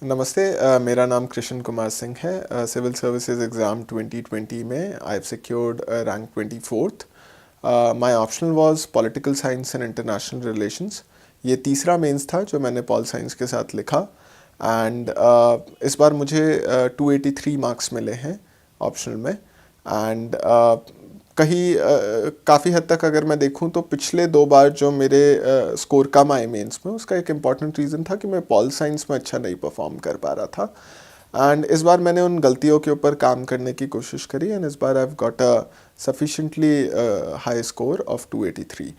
नमस्ते। मेरा नाम कृष्ण कुमार सिंह है। सिविल सर्विसेज एग्ज़ाम 2020 में I have secured rank 24th। My optional was political science and international relations. ये तीसरा मेंस था जो मैंने पॉल साइंस के साथ लिखा एंड इस बार मुझे 283 मार्क्स मिले हैं ऑप्शनल में। एंड कहीं काफ़ी हद तक अगर मैं देखूं तो पिछले 2 बार जो मेरे स्कोर कम आए मेंस में, उसका एक इम्पॉर्टेंट रीज़न था कि मैं पॉल साइंस में अच्छा नहीं परफॉर्म कर पा रहा था। एंड इस बार मैंने उन गलतियों के ऊपर काम करने की कोशिश करी एंड इस बार I have got a sufficiently high score of 283।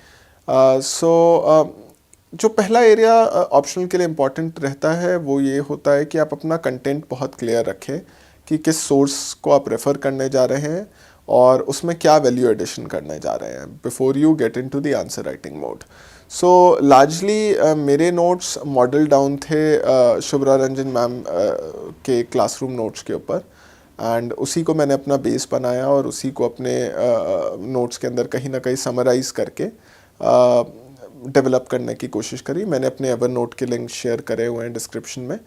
जो पहला एरिया ऑप्शनल के लिए इम्पॉर्टेंट रहता है वो ये होता है कि आप अपना कंटेंट बहुत क्लियर रखें कि किस सोर्स को आप रेफ़र करने जा रहे हैं और उसमें क्या वैल्यू एडिशन करने जा रहे हैं before you get into the answer writing mode. So largely मेरे नोट्स मॉडल डाउन थे शुभ्रा रंजन मैम के क्लासरूम नोट्स के ऊपर एंड उसी को मैंने अपना बेस बनाया और उसी को अपने नोट्स के अंदर कहीं ना कहीं समराइज़ करके डेवलप करने की कोशिश करी। मैंने अपने एवर नोट के लिंक शेयर करे हुए हैं डिस्क्रिप्शन में।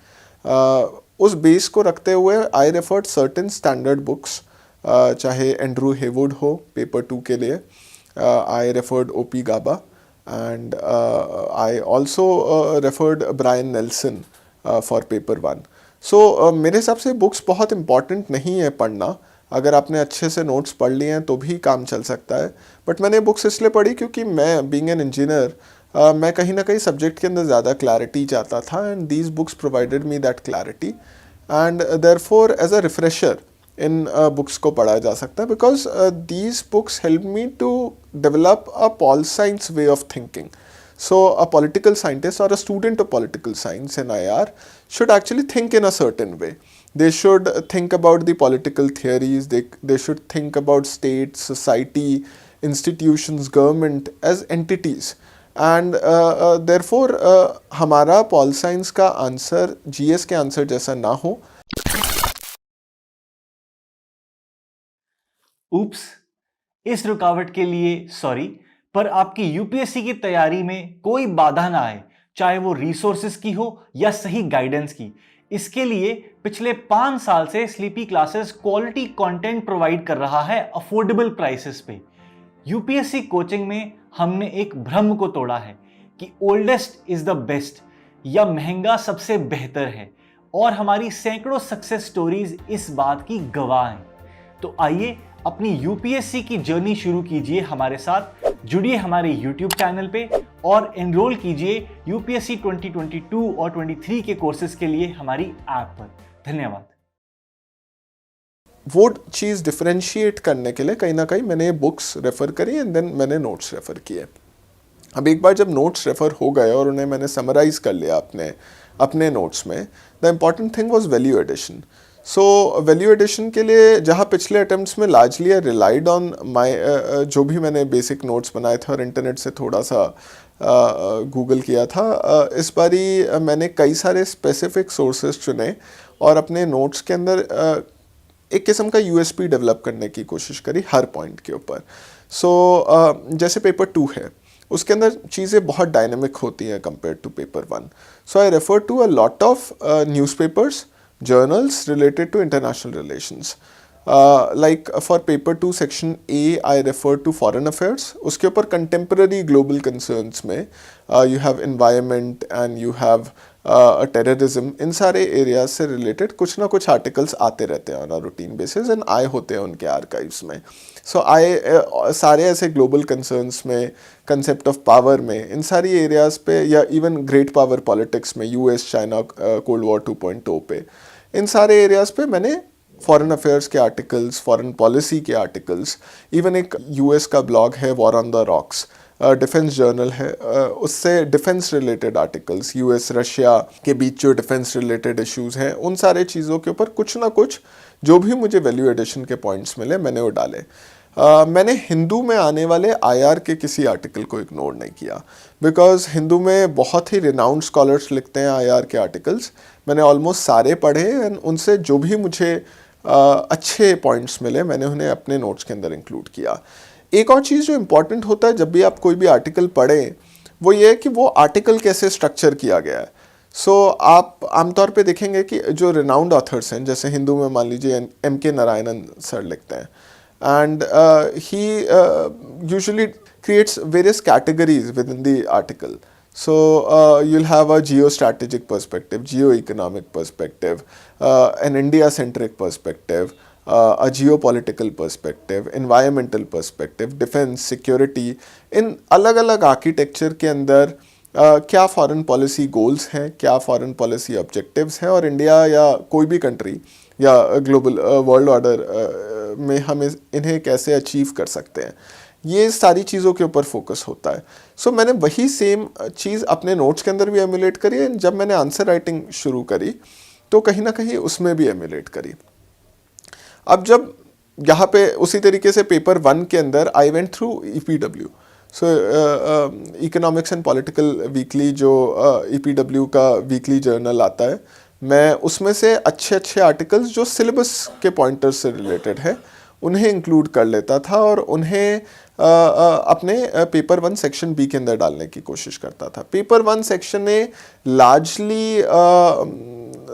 उस बेस को रखते हुए I referred certain standard books, चाहे एंड्रू हेवुड हो पेपर 2 के लिए, I referred OP Gaba and I also referred Brian Nelson for paper 1। So मेरे हिसाब से बुक्स बहुत इंपॉर्टेंट नहीं है पढ़ना। अगर आपने अच्छे से नोट्स पढ़ लिए हैं तो भी काम चल सकता है। बट मैंने बुक्स इसलिए पढ़ी क्योंकि मैं बीइंग एन इंजीनियर मैं कहीं ना कहीं सब्जेक्ट के अंदर ज़्यादा क्लैरिटी चाहता था and these books provided me that clarity and therefore as a refresher इन बुक्स को पढ़ा जा सकता है because these books help me to develop a pol science way of thinking. So a political scientist or a student of political science in IR should actually think in a certain way. They should think about the political theories, they should think about state, society, institutions, government as entities. And therefore हमारा pol science का answer GS के answer जैसा ना हो. उप्स, इस रुकावट के लिए सॉरी, पर आपकी यूपीएससी की तैयारी में कोई बाधा ना आए, चाहे वो रिसोर्सेज की हो या सही गाइडेंस की। इसके लिए पिछले 5 साल से sleepy classes quality content provide कर रहा है अफोर्डेबल प्राइसेस पे। यूपीएससी कोचिंग में हमने एक भ्रम को तोड़ा है कि ओल्डेस्ट इज द बेस्ट या महंगा सबसे बेहतर है, और हमारी सैकड़ों सक्सेस स्टोरीज इस बात की गवाह हैं। तो आइए अपनी यूपीएससी की जर्नी शुरू कीजिए हमारे साथ, जुड़िए हमारे यूट्यूब चैनल पे और एनरोल कीजिए यूपीएससी 2022 और 23 के कोर्सेज के लिए हमारी ऐप पर। धन्यवाद। वो चीज़ डिफरेंशिएट करने के लिए कहीं ना कहीं मैंने बुक्स रेफ़र करी एंड देन मैंने नोट्स रेफ़र किए। अब एक बार जब नोट्स रेफ़र हो गए और उन्हें मैंने समराइज़ कर लिया अपने नोट्स में, the important thing was value addition. So value addition के लिए जहाँ पिछले अटेम्प्ट्स में largely I relied on my जो भी मैंने बेसिक नोट्स बनाए थे और इंटरनेट से थोड़ा सा गूगल किया था, इस बारी मैंने कई सारे स्पेसिफिक सोर्सेज चुने और अपने नोट्स के अंदर एक किस्म का यूएसपी डेवलप करने की कोशिश करी हर पॉइंट के ऊपर. सो जैसे पेपर 2 है, उसके अंदर चीज़ें बहुत डायनेमिक होती हैं compare to paper 1. So I refer to a lot of newspapers, journals related to international relations. Like for paper 2 section A, I refer to foreign affairs. उसके ऊपर contemporary global concerns में you have environment and you have terrorism. इन सारे areas से related कुछ ना कुछ articles आते रहते हैं on a routine basis and आए होते हैं उनके archives में. So सारे ऐसे global concerns में, concept of power में, इन सारी areas पे या even great power politics में, US, China, Cold War 2.0 पे, इन सारे एरियाज़ पे मैंने फॉरेन अफेयर्स के आर्टिकल्स, फॉरेन पॉलिसी के आर्टिकल्स, इवन एक यूएस का ब्लॉग है war on the rocks, defence journal है, उससे defence related articles, US Russia के बीच जो डिफेंस रिलेटेड इश्यूज़ हैं, उन सारे चीज़ों के ऊपर कुछ ना कुछ जो भी मुझे वैल्यू एडिशन के पॉइंट्स मिले मैंने वो डाले. मैंने हिंदू में आने वाले आईआर के किसी आर्टिकल को इग्नोर नहीं किया बिकॉज हिंदू में बहुत ही रिनाउंड स्कॉलर्स लिखते हैं आईआर के आर्टिकल्स. मैंने ऑलमोस्ट सारे पढ़े एंड उनसे जो भी मुझे अच्छे पॉइंट्स मिले मैंने उन्हें अपने नोट्स के अंदर इंक्लूड किया. एक और चीज़ जो इम्पॉर्टेंट होता है जब भी आप कोई भी आर्टिकल पढ़ें वो ये है कि वो आर्टिकल कैसे स्ट्रक्चर किया गया है. सो आप आमतौर पे देखेंगे कि जो रिनाउंड ऑथर्स हैं, जैसे हिंदू में मान लीजिए M.K. नारायणन सर लिखते हैं, and he usually creates various categories within the article. So you'll have a geostrategic perspective, geo-economic perspective, an India-centric perspective, a geopolitical perspective, environmental perspective, defense, security. इन अलग अलग architecture के अंदर क्या फॉरेन पॉलिसी गोल्स हैं, क्या foreign policy objectives हैं, और India या कोई भी कंट्री या ग्लोबल वर्ल्ड ऑर्डर में हम इन्हें कैसे अचीव कर सकते हैं, ये सारी चीज़ों के ऊपर फोकस होता है. सो मैंने वही सेम चीज़ अपने नोट्स के अंदर भी एमुलेट करी है. जब मैंने आंसर राइटिंग शुरू करी तो कहीं ना कहीं उसमें भी एमुलेट करी. अब जब यहाँ पे उसी तरीके से पेपर 1 के अंदर I went through EPW. So economics and political weekly, जो EPW का वीकली जर्नल आता है, मैं उसमें से अच्छे अच्छे आर्टिकल्स जो सिलेबस के पॉइंटर्स से रिलेटेड है उन्हें इंक्लूड कर लेता था और उन्हें अपने पेपर 1 सेक्शन B के अंदर डालने की कोशिश करता था. Paper 1 section A largely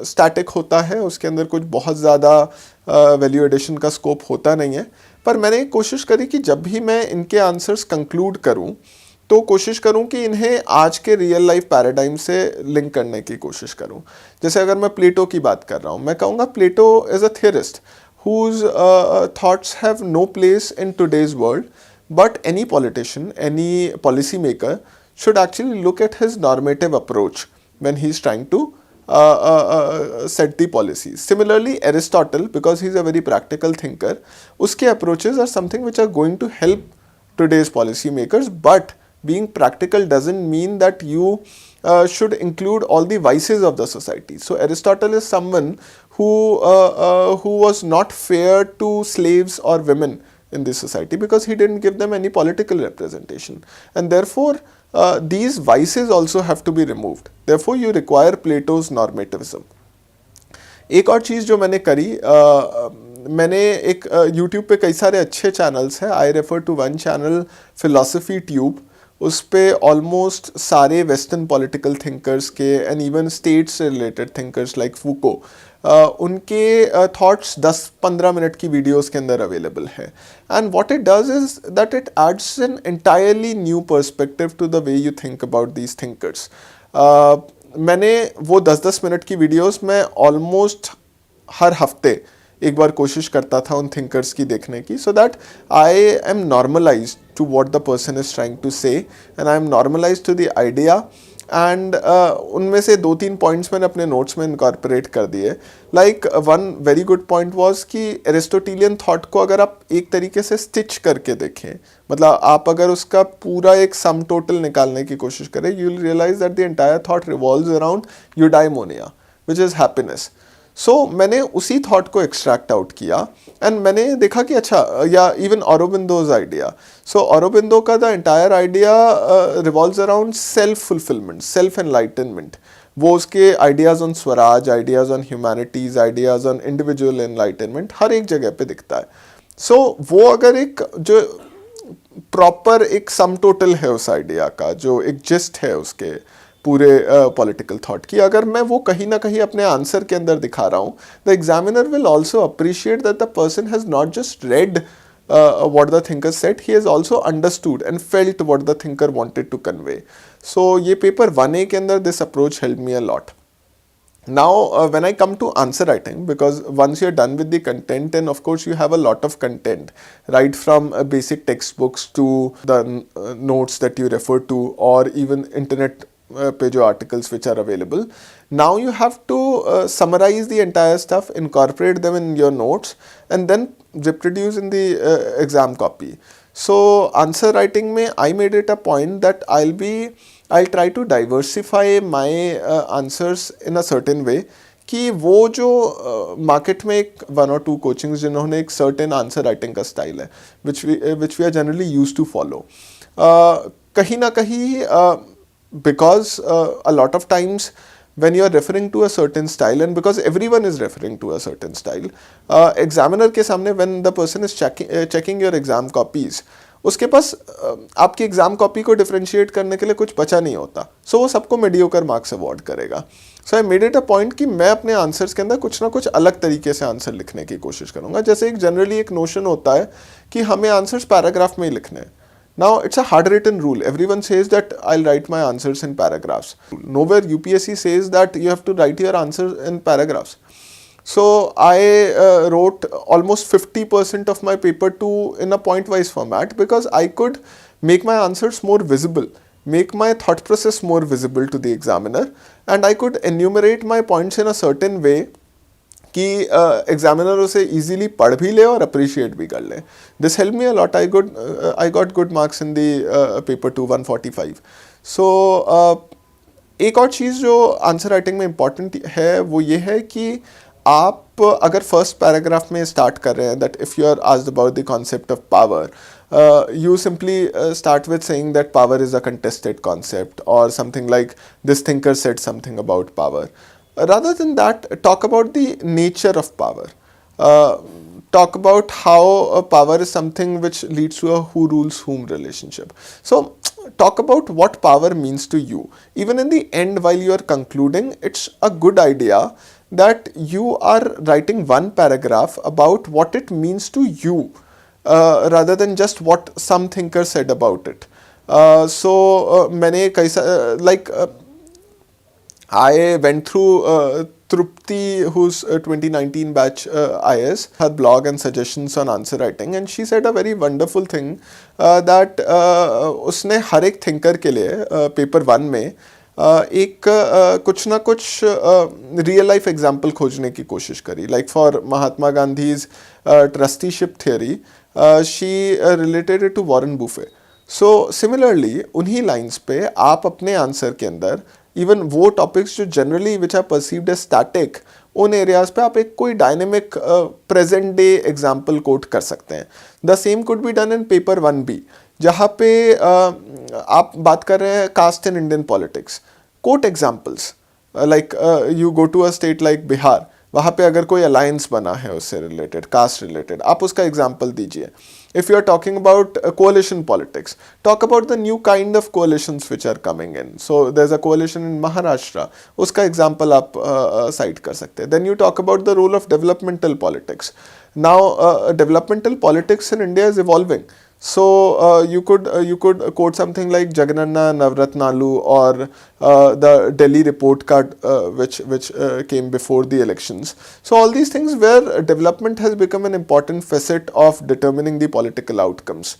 static होता है, उसके अंदर कुछ बहुत ज़्यादा वैल्यू एडिशन का स्कोप होता नहीं है. पर मैंने कोशिश करी कि जब भी मैं इनके आंसर्स कंक्लूड करूं तो कोशिश करूं कि इन्हें आज के रियल लाइफ पैराडाइम से लिंक करने की कोशिश करूं. जैसे अगर मैं प्लेटो की बात कर रहा हूं, मैं कहूँगा Plato is a theorist whose thoughts have no place in today's world, but any politician, any policymaker should actually look at his normative approach when he's trying to set the policies. Similarly, Aristotle, because he's a very practical thinker, uske approaches are something which are going to help today's policymakers, but being practical doesn't mean that you should include all the vices of the society. So Aristotle is someone who was not fair to slaves or women in this society because he didn't give them any political representation, and therefore these vices also have to be removed. Therefore you require Plato's normativism. एक और चीज़ जो मैंने करी, मैंने एक YouTube पे कई सारे अच्छे चैनल्स हैं. I refer to one channel, philosophy tube. उस पे ऑलमोस्ट सारे वेस्टर्न पॉलिटिकल थिंकर्स के एंड इवन स्टेट्स से रिलेटेड थिंकर्स लाइक फूको, उनके थॉट्स 10-15 मिनट की वीडियोस के अंदर अवेलेबल है. And what it does is that it adds an entirely new perspective to the way you think about these thinkers. मैंने वो 10-10 minute की videos में ऑलमोस्ट हर हफ्ते एक बार कोशिश करता था उन थिंकर्स की देखने की, so that I am normalized to what the person is trying to say and I am normalized to the idea. And उनमें से 2-3 पॉइंट्स मैंने अपने नोट्स में इनकॉर्पोरेट कर दिए. Like one very good point was कि एरिस्टोटेलियन थॉट को अगर आप एक तरीके से स्टिच करके देखें, मतलब आप अगर उसका पूरा एक सम टोटल निकालने की कोशिश करें, you will realize that the entire thought revolves around eudaimonia which is happiness. So मैंने उसी थॉट को एक्सट्रैक्ट आउट किया एंड मैंने देखा कि अच्छा, या even Aurobindo's idea. So Aurobindo का the entire idea revolves around self fulfilment, self enlightenment. वो उसके ideas on swaraj, ideas on humanities, ideas on individual enlightenment हर एक जगह पे दिखता है. सो वो अगर एक जो प्रॉपर एक सम टोटल है उस आइडिया का, जो एक जिस्ट है उसके पूरे पॉलिटिकल थॉट की, अगर मैं वो कहीं ना कहीं अपने आंसर के अंदर दिखा रहा हूँ, the examiner will also appreciate that the person has not just red what the thinker said, he has also understood and felt what the thinker wanted to convey. So ये paper 1A के अंदर this approach helped me a lot. Now when I come to answer writing, because once you're done with the content, and of course you have a lot of content, right from basic textbooks to the notes that you refer to, or even internet पे जो articles which are available. Now you have to summarize the entire stuff, incorporate them in your notes, and then reproduce in the exam copy. So answer writing में I made it a point that I'll try to diversify my answers in a certain way, कि वो जो market में एक 1 or 2 coachings जिन्होंने एक certain answer writing का style है which we are generally use to follow, कहीं ना कहीं because a lot of times when you are referring to a certain style, and because everyone is referring to a certain style, examiner के सामने when the person is checking your exam copies, उसके पास आपकी exam copy को differentiate करने के लिए कुछ बचा नहीं होता, सो वो सबको मीडियोकर मार्क्स अवॉर्ड करेगा। So I made it a point कि मैं अपने आंसर्स के अंदर कुछ ना कुछ अलग तरीके से आंसर लिखने की कोशिश करूंगा। जैसे एक जनरली एक नोशन होता है कि हमें आंसर्स पैराग्राफ में ही लिखने हैं। Now it's a hard written rule. Everyone says that I'll write my answers in paragraphs. Nowhere UPSC says that you have to write your answers in paragraphs. So I wrote almost 50% of my paper 2 in a point wise format because I could make my answers more visible, make my thought process more visible to the examiner, and I could enumerate my points in a certain way कि examiner उसे easily पढ़ भी ले और appreciate भी कर ले। This help me a lot. I got good marks in the paper 2 145। सो एक और चीज़ जो आंसर राइटिंग में इम्पॉर्टेंट है वो ये है कि आप अगर फर्स्ट पैराग्राफ में स्टार्ट कर रहे हैं that if you are asked about the concept of power, you simply start with saying that power is a contested concept or something like this thinker said something about power. Rather than that, talk about the nature of power. Talk about how power is something which leads to a who rules whom relationship. So talk about what power means to you. Even in the end, while you are concluding, it's a good idea that you are writing one paragraph about what it means to you, rather than just what some thinker said about it. मैंने I went through Trupti, who's 2019 batch IS, her blog and suggestions on answer writing, and she said a very wonderful thing that उसने हर एक thinker के लिए paper 1 में एक कुछ ना कुछ रियल लाइफ एग्जाम्पल खोजने की कोशिश करी। Like for Mahatma Gandhi's trusteeship theory, she related it to Warren Buffett. So similarly उन्हीं लाइंस पे आप अपने आंसर के अंदर इवन वो टॉपिक्स जो generally which are perceived as static, उन एरियाज पे आप एक कोई dynamic present day example quote कर सकते हैं। The same could be done in paper 1B, जहाँ पे आप बात कर रहे हैं caste in Indian politics. Quote examples like you go to a state like Bihar, वहाँ पे अगर कोई अलायंस बना है उससे रिलेटेड, कास्ट रिलेटेड, आप उसका एग्जाम्पल दीजिए। If you are talking about coalition politics, talk about the new kind of coalitions which are coming in. So there's a coalition in Maharashtra, उसका example आप cite कर सकते हैं. Then you talk about the role of developmental politics. Now developmental politics in India is evolving. So you could quote something like Jagananna Navratnalu or the Delhi report card which came before the elections. So all these things where development has become an important facet of determining the political outcomes.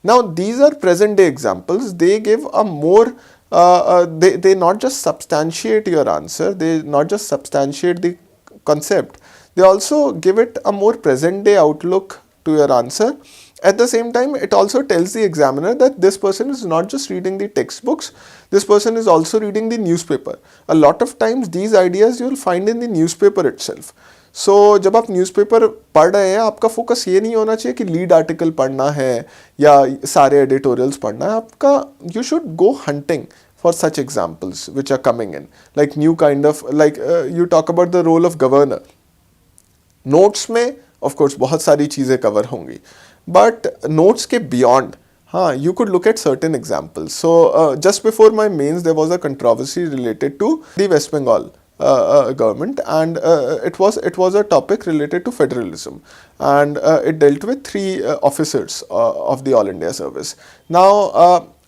Now these are present day examples. They give a more they not just substantiate your answer, they not just substantiate the concept, they also give it a more present day outlook to your answer. At the same time, it also tells the examiner that this person is not just reading the textbooks, this person is also reading the newspaper. A lot of times these ideas you will find in the newspaper itself. So जब आप newspaper पढ़ रहे हैं, आपका focus ये नहीं होना चाहिए कि लीड आर्टिकल पढ़ना है या सारे एडिटोरियल्स पढ़ना है। आपका you should go hunting for such examples which are coming in, like new kind of like you talk about the role of governor. Notes में ऑफ कोर्स बहुत सारी चीज़ें कवर होंगी, बट नोट्स के बियॉन्ड हाँ you could look at certain examples. So just before my mains there was a controversy related to the West Bengal government, and it was a topic related to federalism, and it dealt with three officers of the All India Service. Now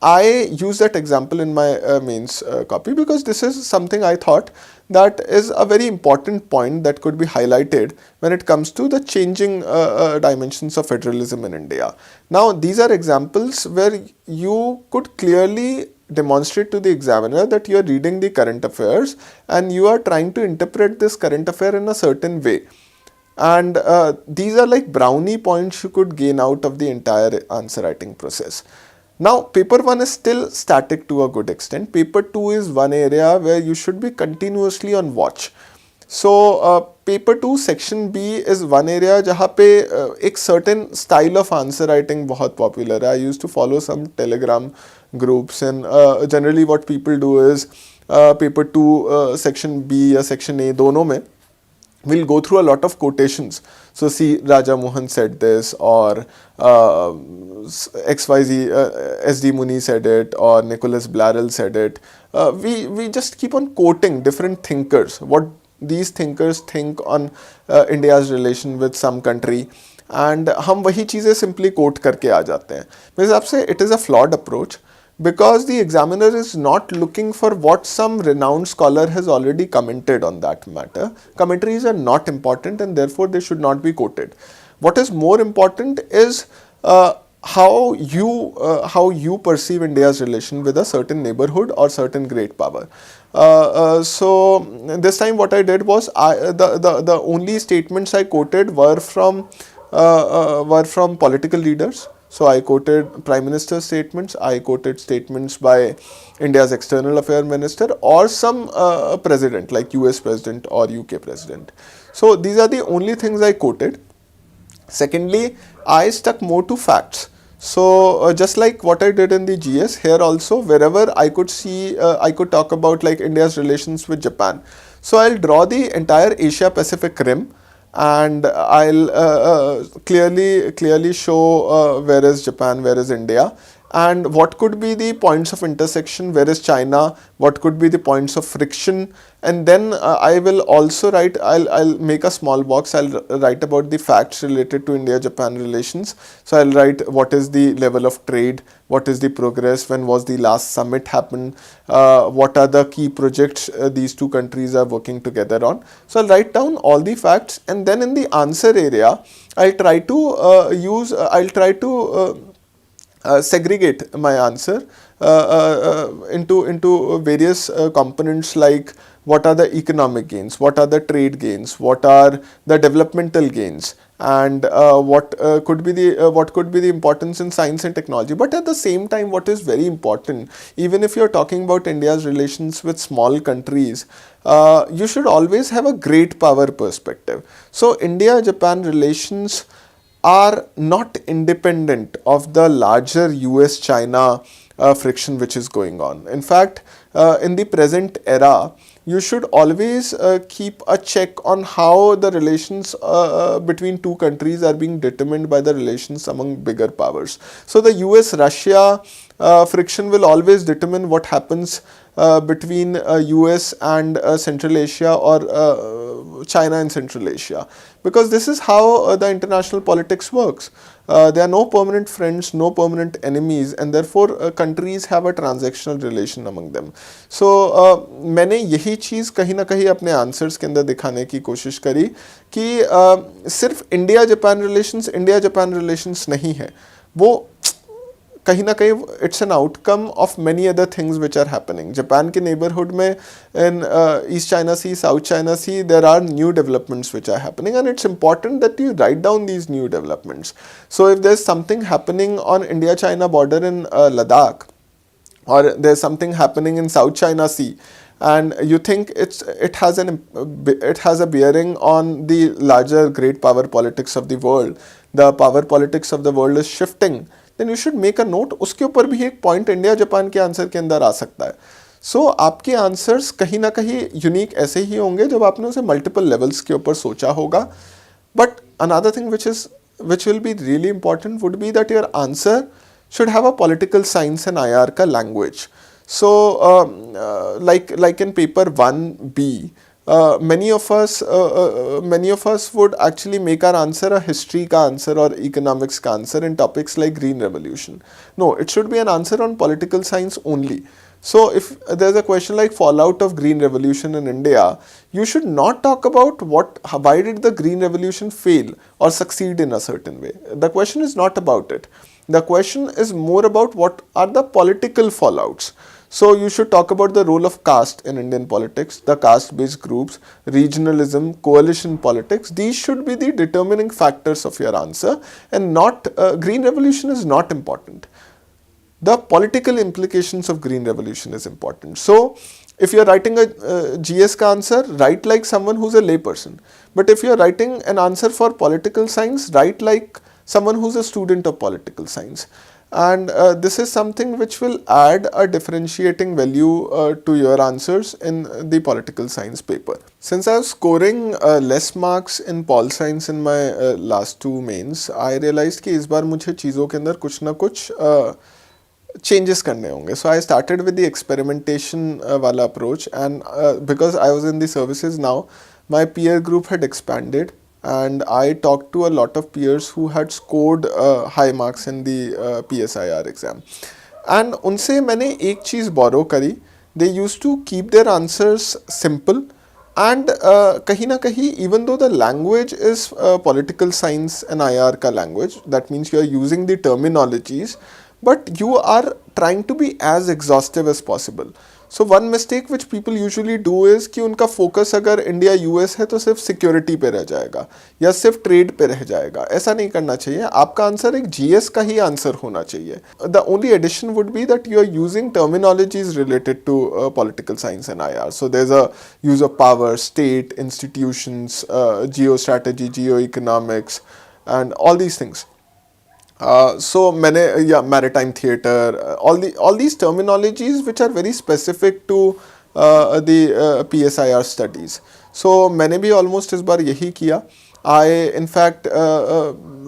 I use that example in my mains copy because this is something I thought that is a very important point that could be highlighted when it comes to the changing dimensions of federalism in India. Now these are examples where you could clearly demonstrate to the examiner that you are reading the current affairs and you are trying to interpret this current affair in a certain way. And these are like brownie points you could gain out of the entire answer writing process. Now paper 1 is still static to a good extent. Paper 2 is one area where you should be continuously on watch. So paper 2 section B is one area जहाँ पे एक certain style of answer writing बहुत popular है. I used to follow some Telegram groups, and generally what people do is paper 2 section B या section A दोनों में we'll go through a lot of quotations. So, see, Raja Mohan said this, or XYZ, SD Muni said it, or Nicholas Blarell said it. We just keep on quoting different thinkers, what these thinkers think on India's relation with some country, and हम वही चीज़ें simply quote करके आ जाते हैं. मेरे हिसाब से it is a flawed approach, because the examiner is not looking for what some renowned scholar has already commented on that matter. Commentaries are not important, and therefore they should not be quoted. What is more important is how you perceive India's relation with a certain neighborhood or certain great power. So this time what I did was, the only statements I quoted were from political leaders. So I quoted Prime Minister's statements, I quoted statements by India's External Affairs Minister, or some president like US President or UK President. So these are the only things I quoted. Secondly, I stuck more to facts. So just like what I did in the GS, here also wherever I could see, I could talk about like India's relations with Japan. So I'll draw the entire Asia Pacific rim, and I'll clearly show where is Japan, where is India, and what could be the points of intersection, where is China, what could be the points of friction. And then I will also write, I'll make a small box, I'll write about the facts related to India-Japan relations. So I'll write what is the level of trade, what is the progress, when was the last summit happened, what are the key projects these two countries are working together on. So I'll write down all the facts, and then in the answer area, I'll try to segregate my answer into various components, like what are the economic gains, what are the trade gains, what are the developmental gains, and what could be the importance in science and technology. But at the same time, what is very important, even if you're talking about India's relations with small countries, you should always have a great power perspective. So India-Japan relations are not independent of the larger US-China friction which is going on. In fact, in the present era, you should always keep a check on how the relations between two countries are being determined by the relations among bigger powers. So the US-Russia friction will always determine what happens between US and Central Asia, or China and Central Asia, because this is how the international politics works. There are no permanent friends, no permanent enemies, and therefore countries have a transactional relation among them. So मैंने यही चीज़ कहीं ना कहीं अपने answers के अंदर दिखाने की कोशिश करी कि सिर्फ इंडिया जापान रिलेशंस नहीं है, वो कहीं ना कहीं it's an outcome of many other things which are happening. Japan के नेबरहुड में in East China Sea, South China Sea, there are new developments which are happening, and it's important that you write down these new developments. So if there is something happening on India China border in Ladakh, or there's something happening in South China Sea, and you think it has a bearing on the larger great power politics of the world, the power politics of the world is shifting, then you should make a note. उसके ऊपर भी एक point India Japan के answer के अंदर आ सकता है. सो आपके आंसर्स कहीं ना कहीं यूनिक ऐसे ही होंगे जब आपने उसे मल्टीपल लेवल्स के ऊपर सोचा होगा. But another thing which will be really important would be that your answer should have a political science and IR ka language. So like in paper 1B, many of us would actually make our answer a history ka answer or economics ka answer in topics like Green Revolution. No, it should be an answer on political science only. So if there's a question like fallout of Green Revolution in India, you should not talk about why did the Green Revolution fail or succeed in a certain way. The question is not about it. The question is more about what are the political fallouts. So you should talk about the role of caste in Indian politics, the caste-based groups, regionalism, coalition politics. These should be the determining factors of your answer, and not Green Revolution is not important. The political implications of Green Revolution is important. So if you're writing a GS ka answer, write like someone who's a layperson. But if you're writing an answer for political science, write like someone who's a student of political science. and this is something which will add a differentiating value to your answers in the political science paper. Since I was scoring less marks in pol science in my last two mains, I realized कि इस बार मुझे चीज़ों के अंदर कुछ ना कुछ changes करने होंगे. So I started with the experimentation वाला approach, and because I was in the services now, my peer group had expanded, and I talked to a lot of peers who had scored high marks in the PSIR exam. And उनसे मैंने एक चीज़ borrow करी. They used to keep their answers simple, and कहीं ना कहीं even though the language is political science and IR का language, that means you are using the terminologies, but you are trying to be as exhaustive as possible. So one mistake which people usually do is कि उनका focus अगर India US है तो सिर्फ security पे रह जाएगा या सिर्फ ट्रेड पे रह जाएगा. ऐसा नहीं करना चाहिए. आपका आंसर एक जीएस का ही आंसर होना चाहिए. The only addition would be that you are using terminologies related to political science and IR. So there's a use of power, state, institutions, geostrategy, geoeconomics, and all these things. So मैंने maritime theater, all these terminologies which are very specific to the PSIR studies. So मैंने भी almost इस बार यही किया. I in fact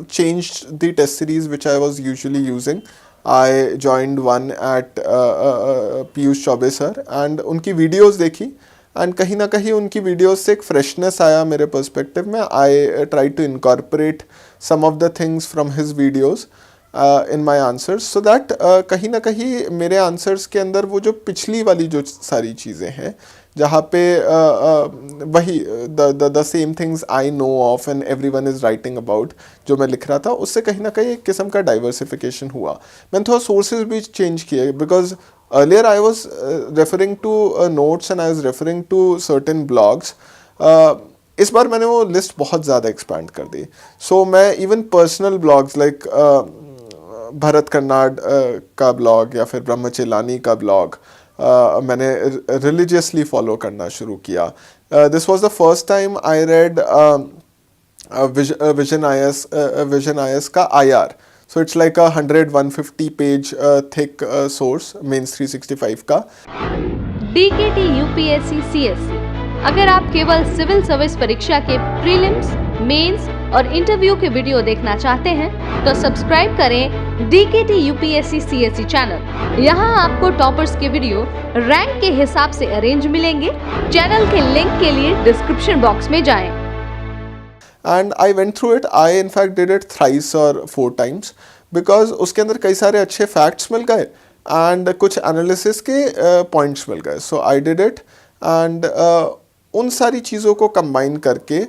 changed the test series which I was usually using. I joined one at Piyush Choubey sir, and उनकी videos देखी, and कहीं ना कहीं उनकी वीडियोस से एक फ्रेशनेस आया मेरे पर्सपेक्टिव में. I try to incorporate some of the things from his videos in my answers, so that कहीं ना कहीं मेरे answers के अंदर वो जो पिछली वाली जो सारी चीज़ें हैं जहाँ पे वही the same things I know of and everyone is writing about जो मैं लिख रहा था, उससे कहीं ना कहीं एक किस्म का डाइवर्सिफिकेशन हुआ. मैंने थोड़ा सोर्सेज भी चेंज किए, because earlier I was referring to notes and I was referring to certain blogs. इस बार मैंने वो लिस्ट बहुत ज़्यादा एक्सपैंड कर दी. सो मैं even personal blogs like Bharat Karnad का ब्लॉग या फिर ब्रह्मचेलानी का ब्लॉग मैंने रिलीजियसली फॉलो करना शुरू किया. This was the first time I read vision IS का IR. So it's like a 150 page thick source, Mains 365 का. DKT UPSC CSC. अगर आप केवल सिविल सर्विस परीक्षा के प्रीलिम्स, मेंस और इंटरव्यू के वीडियो देखना चाहते हैं तो सब्सक्राइब करें DKT UPSC CSC चैनल. यहाँ आपको टॉपर्स के वीडियो रैंक के हिसाब से अरेंज मिलेंगे. चैनल के लिंक के लिए डिस्क्रिप्शन बॉक्स में जाएं. And I went through it. I in fact did it thrice or 4 times because उसके अंदर कई सारे अच्छे facts मिल गए and कुछ analysis के points मिल गए. So I did it, and उन सारी चीज़ों को combine करके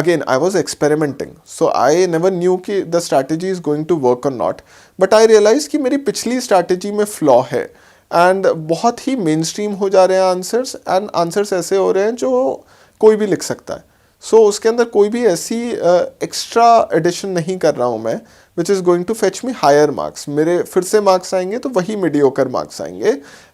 again I was experimenting. So I never knew कि the strategy is going to work or not. But I realized कि मेरी पिछली strategy में flaw है and बहुत ही mainstream हो जा रहे हैं answers, and answers ऐसे हो रहे हैं जो कोई भी लिख सकता है. सो उसके अंदर कोई भी ऐसी एक्स्ट्रा एडिशन नहीं कर रहा हूँ मैं which is going to fetch me higher marks. मेरे फिर से मार्क्स आएंगे तो वही मीडियोकर मार्क्स आएंगे,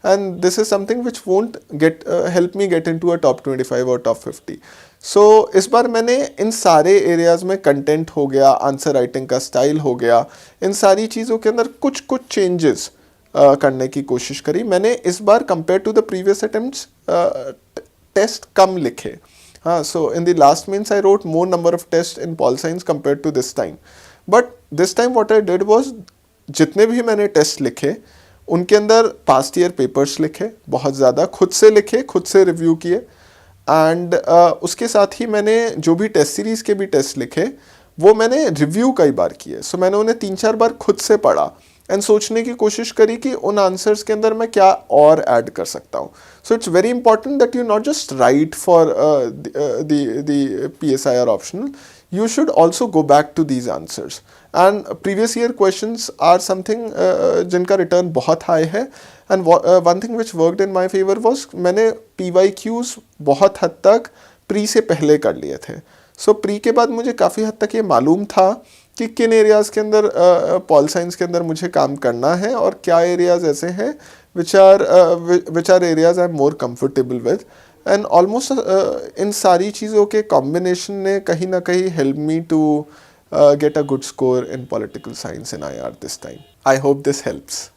and this is something which won't get help me get into a top 25 और टॉप 50. सो इस बार मैंने इन सारे एरियाज़ में कंटेंट हो गया, आंसर राइटिंग का स्टाइल हो गया, इन सारी चीज़ों के अंदर कुछ चेंजेस करने की कोशिश करी. मैंने इस बार compare to the previous attempts test कम लिखे. So in the last mains I wrote more number of tests in pol science compared to this time. But this time what I did was जितने भी मैंने test लिखे उनके अंदर past year papers लिखे, बहुत ज़्यादा खुद से लिखे, खुद से रिव्यू किए, एंड उसके साथ ही मैंने जो भी टेस्ट सीरीज़ के भी टेस्ट लिखे वो मैंने रिव्यू कई बार किए. सो मैंने उन्हें 3-4 बार खुद से पढ़ा एंड सोचने की कोशिश करी कि उन आंसर्स के अंदर मैं क्या और ऐड कर सकता हूँ. So it's very important that you not just right for the PSIR optional, you should also go back to these answers. And previous year questions are something जिनका return बहुत high है. And one thing which worked in my favor was मैंने PYQs बहुत हद तक pre से पहले कर लिए थे. सो प्री के बाद मुझे काफ़ी हद तक ये मालूम था कि किन एरियाज़ के अंदर पॉल साइंस के अंदर मुझे काम करना है और क्या एरियाज़ ऐसे हैं which are areas I am more comfortable with. And almost इन सारी चीज़ों के कॉम्बिनेशन ने कहीं ना कहीं help me to get a good score in political science in IR this time. I hope this helps.